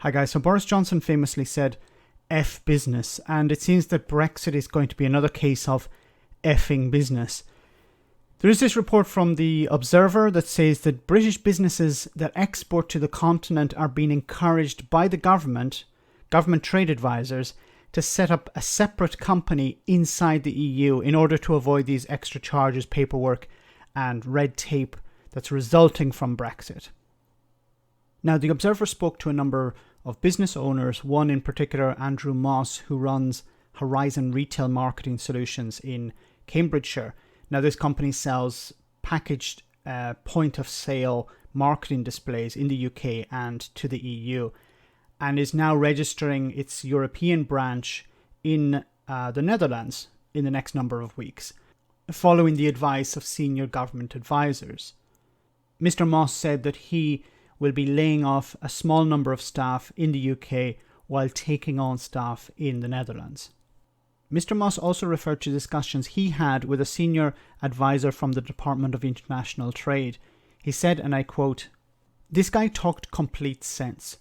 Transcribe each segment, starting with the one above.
Hi guys, so Boris Johnson famously said, F business, and it seems that Brexit is going to be another case of effing business. There is this report from the Observer that says that British businesses that export to the continent are being encouraged by the government trade advisors, to set up a separate company inside the EU in order to avoid these extra charges, paperwork, and red tape that's resulting from Brexit. Now, the Observer spoke to a number of business owners, one in particular, Andrew Moss, who runs Horizon Retail Marketing Solutions in Cambridgeshire. Now, this company sells packaged point-of-sale marketing displays in the UK and to the EU, and is now registering its European branch in the Netherlands in the next number of weeks, following the advice of senior government advisors. Mr. Moss said that he will be laying off a small number of staff in the UK while taking on staff in the Netherlands. Mr. Moss also referred to discussions he had with a senior advisor from the Department of International Trade. He said, and I quote, "This guy talked complete sense.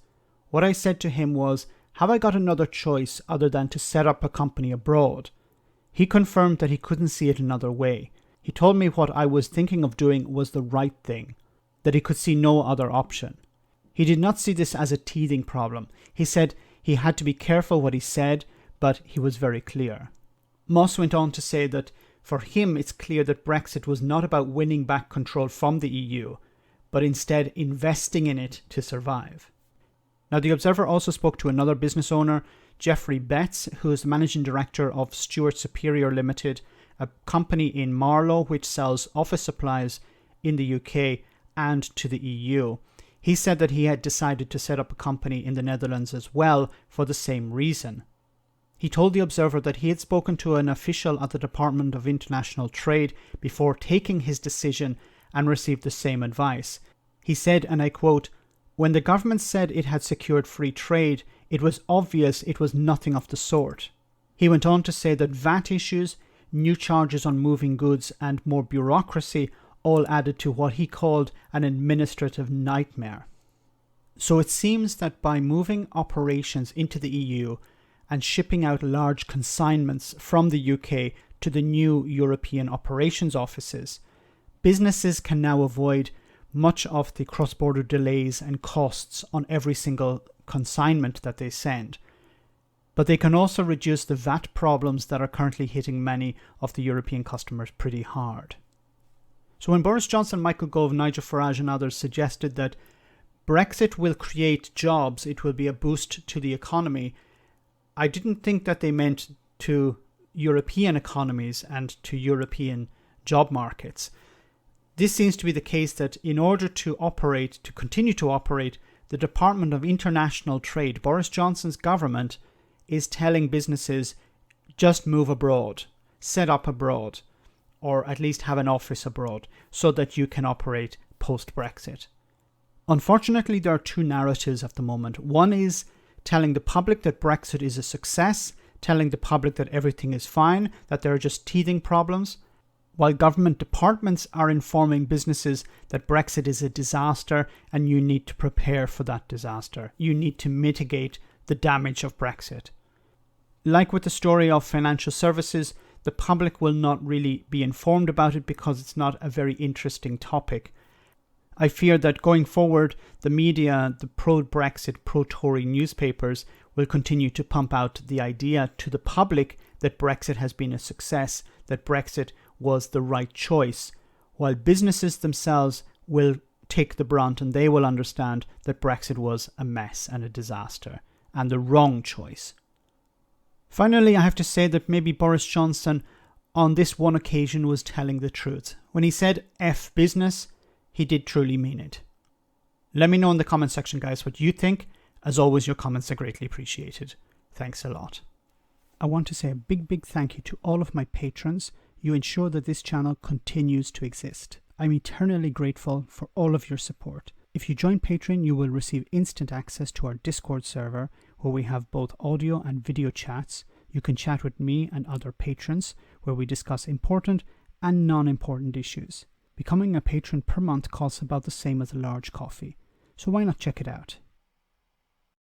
What I said to him was, have I got another choice other than to set up a company abroad? He confirmed that he couldn't see it another way. He told me what I was thinking of doing was the right thing, that he could see no other option. He did not see this as a teething problem. He said he had to be careful what he said, but he was very clear." Moss went on to say that for him it's clear that Brexit was not about winning back control from the EU, but instead investing in it to survive. Now, the Observer also spoke to another business owner, Geoffrey Betts, who is the managing director of Stewart Superior Limited, a company in Marlow which sells office supplies in the UK and to the EU. He said that he had decided to set up a company in the Netherlands as well for the same reason. He told the Observer that he had spoken to an official at the Department of International Trade before taking his decision and received the same advice. He said, and I quote, "When the government said it had secured free trade, it was obvious it was nothing of the sort." He went on to say that VAT issues, new charges on moving goods, and more bureaucracy all added to what he called an administrative nightmare. So it seems that by moving operations into the EU and shipping out large consignments from the UK to the new European operations offices, businesses can now avoid much of the cross-border delays and costs on every single consignment that they send. But they can also reduce the VAT problems that are currently hitting many of the European customers pretty hard. So when Boris Johnson, Michael Gove, Nigel Farage and others suggested that Brexit will create jobs, it will be a boost to the economy, I didn't think that they meant to European economies and to European job markets. This seems to be the case that in order to continue to operate, the Department of International Trade, Boris Johnson's government, is telling businesses, just move abroad, set up abroad, or at least have an office abroad, so that you can operate post-Brexit. Unfortunately, there are two narratives at the moment. One is telling the public that Brexit is a success, telling the public that everything is fine, that there are just teething problems, while government departments are informing businesses that Brexit is a disaster and you need to prepare for that disaster. You need to mitigate the damage of Brexit. Like with the story of financial services, the public will not really be informed about it because it's not a very interesting topic. I fear that going forward, the media, the pro-Brexit, pro-Tory newspapers will continue to pump out the idea to the public that Brexit has been a success, that Brexit was the right choice, while businesses themselves will take the brunt and they will understand that Brexit was a mess and a disaster and the wrong choice. Finally, I have to say that maybe Boris Johnson on this one occasion was telling the truth. When he said F business, he did truly mean it. Let me know in the comment section, guys, what you think. As always, your comments are greatly appreciated. Thanks a lot. I want to say a big thank you to all of my patrons. You ensure that this channel continues to exist. I'm eternally grateful for all of your support. If you join Patreon, you will receive instant access to our Discord server, where we have both audio and video chats. You can chat with me and other patrons, where we discuss important and non-important issues. Becoming a patron per month costs about the same as a large coffee, so why not check it out?